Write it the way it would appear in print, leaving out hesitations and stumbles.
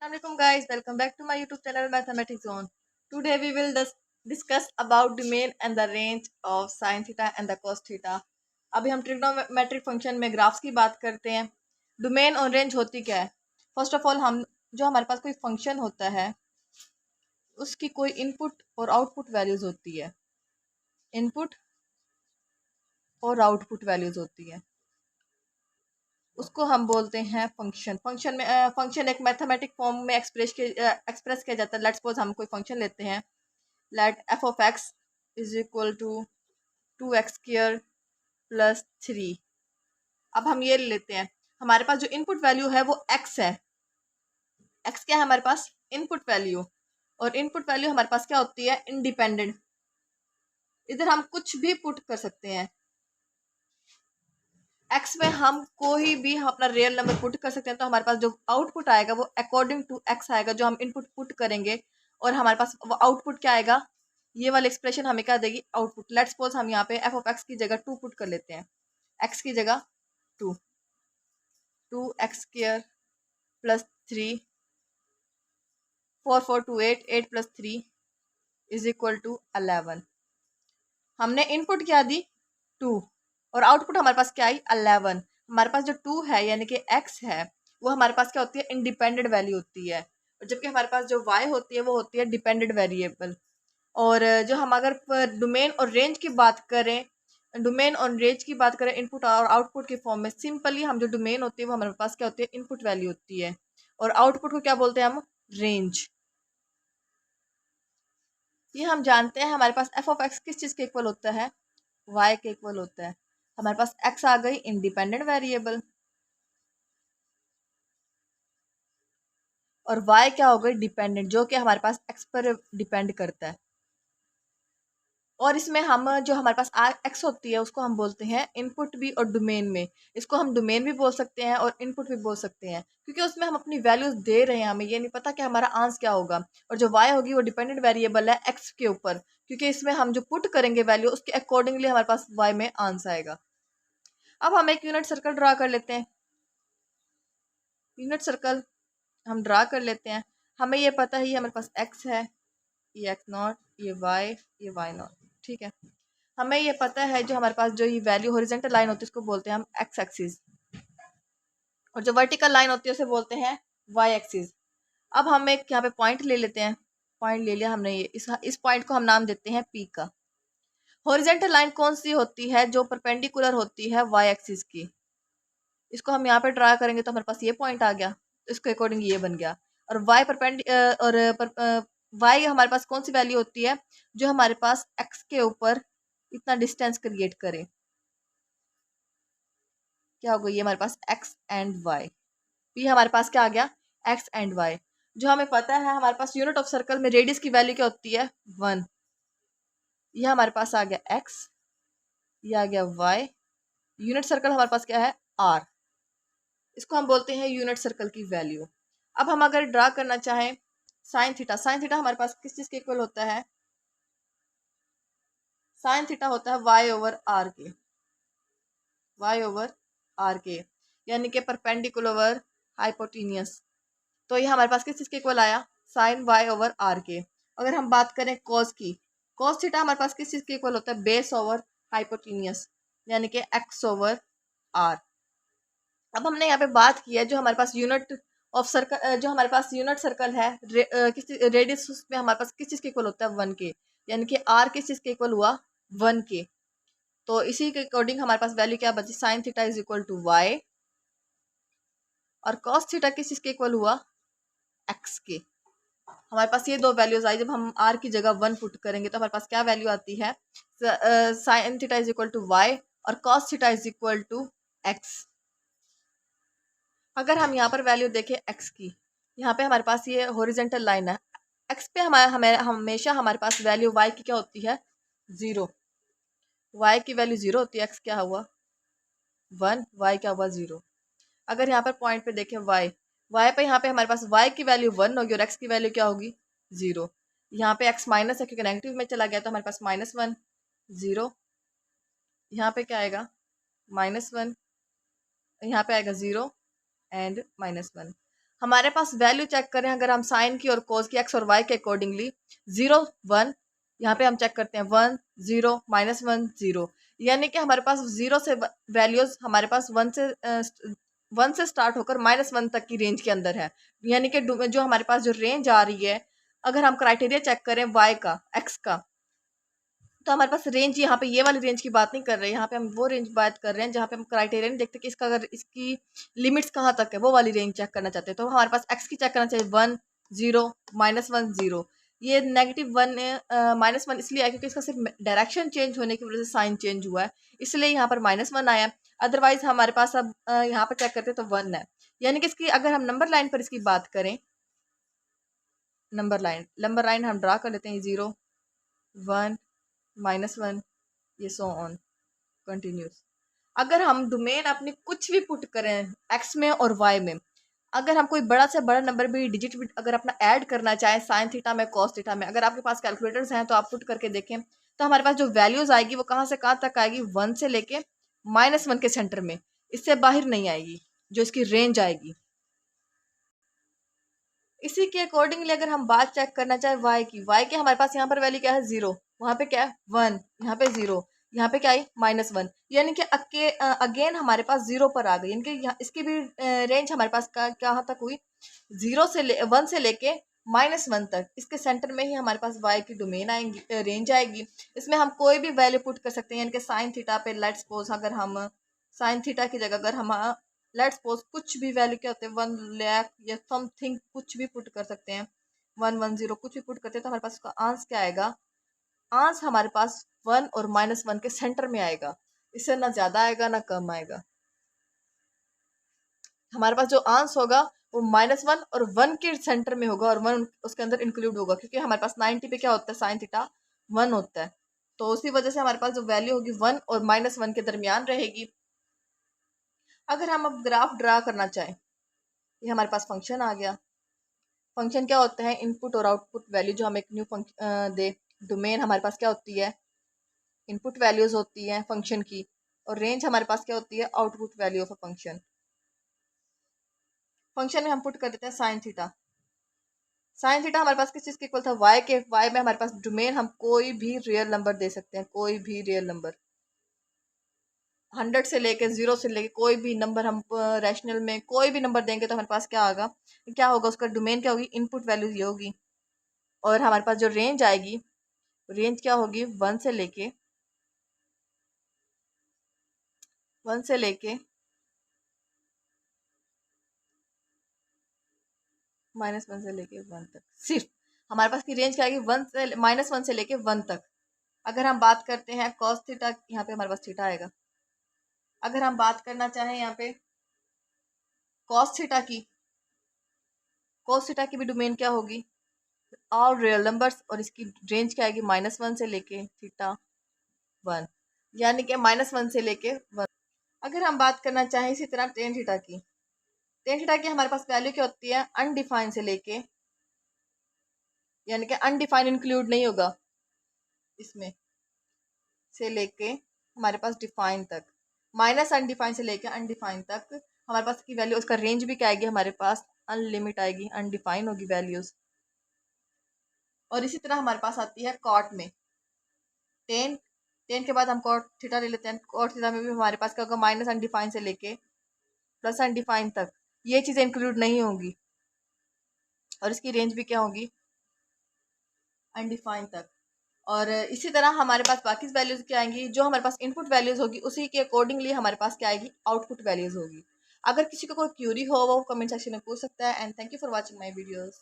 Assalamualaikum guys, welcome back to my YouTube channel Mathematics Zone. Today we will discuss about domain and the range of sin theta and the cos theta. अभी हम trigonometric function में graphs की बात करते हैं. Domain और range होती क्या है? फर्स्ट ऑफ ऑल हम जो हमारे पास कोई फंक्शन होता है उसकी कोई इनपुट और आउटपुट वैल्यूज होती है. इनपुट और आउटपुट वैल्यूज होती है, उसको हम बोलते हैं फंक्शन. फंक्शन एक मैथमेटिक फॉर्म में एक्सप्रेस किया जाता है. लेट्स सपोज हम कोई फंक्शन लेते हैं. Let f of x is equal to 2x² plus 3. अब हम ये लेते हैं, हमारे पास जो इनपुट वैल्यू है वो x है. x क्या है हमारे पास? Input value. और इनपुट वैल्यू हमारे पास क्या होती है? इंडिपेंडेंट. इधर हम कुछ भी पुट कर सकते हैं. एक्स में हम कोई भी अपना रियल नंबर पुट कर सकते हैं, तो हमारे पास जो आउटपुट आएगा वो अकॉर्डिंग टू एक्स आएगा, जो हम इनपुट पुट करेंगे. और हमारे पास वो आउटपुट क्या आएगा? ये वाली एक्सप्रेशन हमें क्या देगी? आउटपुट. लेट्स सपोज हम यहाँ पे एफ ऑफ एक्स की जगह 2 पुट कर लेते हैं. एक्स की जगह 2, 2x² plus 3, 4 4 2 8, 8 plus 3 is equal to 11. हमने इनपुट क्या दी? 2 और आउटपुट हमारे पास क्या आई? 11. हमारे पास जो 2 है यानी कि x है वो हमारे पास क्या होती है? इंडिपेंडेंट वैल्यू होती है. और जबकि हमारे पास जो y होती है वो होती है डिपेंडेंट वेरिएबल. और जो हम अगर डोमेन और रेंज की बात करें, डोमेन और रेंज की बात करें इनपुट और आउटपुट के फॉर्म में, सिंपली हम जो डोमेन होती है वो हमारे पास क्या होती है? इनपुट वैल्यू होती है. और आउटपुट को क्या बोलते हैं हम? रेंज. ये हम जानते हैं हमारे पास एफ ऑफ एक्स किस चीज़ के इक्वल होता है? y के इक्वल होता है. हमारे पास x आ गई इंडिपेंडेंट वेरिएबल और y क्या हो गई? डिपेंडेंट, जो कि हमारे पास x पर डिपेंड करता है. और इसमें हम जो हमारे पास x होती है उसको हम बोलते हैं इनपुट भी. और डोमेन में इसको हम डोमेन भी बोल सकते हैं और इनपुट भी बोल सकते हैं, क्योंकि उसमें हम अपनी वैल्यूज दे रहे हैं. हमें ये नहीं पता कि हमारा आंसर क्या होगा. और जो y होगी वो डिपेंडेंट वेरिएबल है x के ऊपर, क्योंकि इसमें हम जो पुट करेंगे वैल्यू उसके अकॉर्डिंगली हमारे पास y में आंसर आएगा. अब हम एक यूनिट सर्कल ड्रा कर लेते हैं. यूनिट सर्कल हम ड्रा कर लेते हैं. हमें ये पता है ये हमारे पास x है, ये x0, ये y0. ठीक है. हमें ये पता है जो हमारे पास जो ये वैल्यू हॉरिजॉन्टल लाइन होती है उसको बोलते हैं हम x एक्सिस, और जो वर्टिकल लाइन होती है उसे बोलते हैं y एक्सिस. अब हम एक यहाँ पे पॉइंट ले लेते हैं. पॉइंट ले लिया हमने. ये इस पॉइंट को हम नाम देते हैं P का. हॉरिजॉन्टल लाइन कौन सी होती है? जो परपेंडिकुलर होती है y एक्सिस की. इसको हम यहाँ पे ड्रा करेंगे तो हमारे पास ये पॉइंट आ गया. इसके अकॉर्डिंग ये बन गया. और y हमारे पास कौन सी वैल्यू होती है? जो हमारे पास x के ऊपर इतना डिस्टेंस क्रिएट करे. क्या हो गई? ये हमारे पास x एंड y. p हमारे पास क्या आ गया? x and y. जो हमें पता है हमारे पास यूनिट ऑफ सर्कल में रेडियस की वैल्यू क्या होती है? 1. ये हमारे पास आ गया x, ये आ गया y. यूनिट सर्कल हमारे पास क्या है? r. इसको हम बोलते हैं यूनिट सर्कल की वैल्यू. अब हम अगर ड्रा करना चाहें साइन थीटा. साइन थीटा हमारे पास किस चीज़ के इक्वल होता है? साइन थीटा होता है y ओवर r के. y ओवर r के यानी कि परपेंडिकुलर ओवर हाइपोटेन्यूस. तो ये हमारे पास किस चीज़ के इक्वल आया? साइन y ओवर r के. अगर हम बात करें कॉस की, कॉस थीटा हमारे पास किस चीज़ के इक्वल होता है? बेस ओवर हाइपोटेन्यूस यानी कि x ओवर r. अब हमने यहाँ पे बात की है जो हमारे पास यूनिट ऑफ सर्कल, जो हमारे पास यूनिट सर्कल है किस रेडियस उसमें हमारे पास किस चीज़ के इक्वल होता है? 1 के. यानी कि r किस चीज़ के इक्वल हुआ? 1 के. तो इसी के अकॉर्डिंग हमारे पास वैल्यू क्या बची? Sine theta is equal to y. और कॉस थीटा किस चीज़ के इक्वल हुआ? x के. हमारे पास ये दो वैल्यूज आई. जब हम r की जगह 1 पुट करेंगे तो हमारे पास क्या वैल्यू आती है? Sine theta is equal to y और cos theta is equal to x. अगर हम यहाँ पर वैल्यू देखें x की, यहाँ पे हमारे पास ये हॉरिजॉन्टल लाइन है. x पे हमें हमेशा हमारे पास वैल्यू y की क्या होती है? 0. y की वैल्यू 0 होती है. x क्या हुआ? 1. y क्या हुआ? 0. अगर यहाँ पर पॉइंट पे देखें y पे यहाँ पे हमारे पास y की वैल्यू 1 होगी और x की वैल्यू क्या होगी? 0. यहाँ पे x माइनस है क्योंकि नेगेटिव में चला गया तो हमारे पास -1, 0. यहाँ पे क्या आएगा? -1. यहाँ पे आएगा 0 एंड -1. हमारे पास वैल्यू चेक करें अगर हम साइन की और कोस की एक्स और वाई के अकॉर्डिंगली 0 1, यहाँ पे हम चेक करते हैं 1 0 -1 0, यानी कि हमारे पास 0 से वैल्यूज हमारे पास 1 से स्टार्ट होकर -1 तक की रेंज के अंदर है। यानी कि जो हमारे पास जो रेंज आ रही है, अगर हम क्राइटेरिया चेक करें वाई का एक्स का, तो हमारे पास रेंज यहाँ पे ये वाली रेंज की बात नहीं कर रहे हैं, यहाँ पे हम वो रेंज बात कर रहे हैं जहाँ पे हम क्राइटेरिया नहीं देखते कि इसका अगर इसकी लिमिट्स कहाँ तक है, वो वाली रेंज चेक करना चाहते हैं। तो हमारे पास एक्स की चेक करना चाहिए 1 0 -1 0। ये -1 -1 इसलिए आया क्योंकि इसका सिर्फ डायरेक्शन चेंज होने की वजह से साइन चेंज हुआ है, इसलिए यहाँ पर -1 आया। अदरवाइज हमारे पास अब यहाँ पर चेक करते हैं तो 1 है। यानी कि इसकी अगर हम नंबर लाइन पर इसकी बात करें, नंबर लाइन हम ड्रा कर लेते हैं 0 1 -1, ये सो ऑन कंटिन्यूस। अगर हम डोमेन अपनी कुछ भी पुट करें एक्स में और वाई में, अगर हम कोई बड़ा से बड़ा नंबर भी डिजिट भी अगर अपना ऐड करना चाहे साइन थीटा में कॉस थीटा में, अगर आपके पास कैलकुलेटर्स हैं तो आप पुट करके देखें, तो हमारे पास जो वैल्यूज आएगी वो कहाँ से कहाँ तक आएगी, 1 से लेके -1 के सेंटर में, इससे बाहर नहीं आएगी जो इसकी रेंज आएगी। इसी के अकॉर्डिंगली अगर हम बात चेक करना चाहे वाई की हमारे पास यहाँ पर वैल्यू क्या है 0, वहाँ पे क्या है 1, यहाँ पे 0, यहाँ पे क्या है -1, यानी कि अगेन हमारे पास 0 पर आ गई। यानी कि इसकी भी रेंज हमारे पास कहाँ तक हुई, 1 से लेके -1 तक, इसके सेंटर में ही हमारे पास वाई की डोमेन आएंगी, रेंज आएगी। इसमें हम कोई भी वैल्यू पुट कर सकते हैं, यानी कि साइन थीटा पे लेट्स सपोज अगर हम साइन थीटा की जगह अगर हम लेट्स सपोज कुछ भी वैल्यू क्या होते हैं 1 लाख या समथिंग कुछ भी पुट कर सकते हैं, 110 कुछ भी पुट करते हैं, तो हमारे पास उसका आंसर क्या आएगा, आंसर हमारे पास 1 और -1 के सेंटर में आएगा। इससे ना ज्यादा आएगा ना कम आएगा। हमारे पास जो आंसर होगा वो -1 और 1 के सेंटर में होगा और 1 उसके अंदर इंक्लूड होगा, क्योंकि हमारे पास 90 पे क्या होता है साइन थीटा 1 होता है, तो उसी वजह से हमारे पास जो वैल्यू होगी 1 और -1 के दरमियान रहेगी। अगर हम अब ग्राफ ड्रा करना चाहें, ये हमारे पास फंक्शन आ गया। फंक्शन क्या होता है, इनपुट और आउटपुट वैल्यू जो हम एक न्यू दे। डोमेन हमारे पास क्या होती है, इनपुट वैल्यूज होती है फंक्शन की, और रेंज हमारे पास क्या होती है, output value of a function. Function में हम पुट कर देते हैं साइन थीटा। साइन थीटा हमारे पास किस चीज़ के इक्वल था, वाई के। वाई में हमारे पास डोमेन हम कोई भी रियल नंबर दे सकते हैं, कोई भी रियल नंबर, 100 से लेके 0 से लेके कोई भी नंबर हम रैशनल में कोई भी नंबर देंगे तो हमारे पास क्या होगा उसका डोमेन क्या होगी, इनपुट वैल्यू ये होगी। और हमारे पास जो रेंज आएगी, रेंज क्या होगी, 1 से लेके -1 से लेके -1 तक। सिर्फ हमारे पास की रेंज क्या आएगी, 1 से लेके 1 तक। अगर हम बात करते हैं कॉस थीटा, यहाँ पे हमारे पास थीटा आएगा। अगर हम बात करना चाहें यहाँ पे कॉस थीटा की, कॉस थीटा की भी डोमेन क्या होगी, ऑल रियल नंबर्स, और इसकी रेंज क्या आएगी, -1 से लेके थीटा 1, यानी कि -1 से लेके 1। अगर हम बात करना चाहें इसी तरह टेन थीटा की, टेन थीटा की हमारे पास वैल्यू क्या होती है, अनडिफाइन से लेके, यानी कि अनडिफाइन इंक्लूड नहीं होगा इसमें, से लेके हमारे पास डिफाइन तक, माइनस अनडिफाइन से लेके अनडिफाइन तक हमारे पास की वैल्यू, उसका रेंज भी क्या आएगी हमारे पास, अनलिमिट आएगी, अनडिफाइन होगी वैल्यूज। और इसी तरह हमारे पास आती है कॉट में, टेन टेन के बाद हम कॉट थीटा ले लेते हैं। कॉट थीटा में भी हमारे पास क्या होगा, माइनस अनडिफाइन से लेके प्लस अनडिफाइन तक, ये चीज़ें इंक्लूड नहीं होंगी, और इसकी रेंज भी क्या होगी, अनडिफाइन तक। और इसी तरह हमारे पास बाकी वैल्यूज क्या आएंगी, जो हमारे पास इनपुट वैल्यूज होगी उसी के अकॉर्डिंगली हमारे पास क्या आएगी, आउटपुट वैल्यूज होगी। अगर किसी को कोई क्यूरी हो वो कमेंट सेक्शन में पूछ सकता है। And thank you for watching my videos.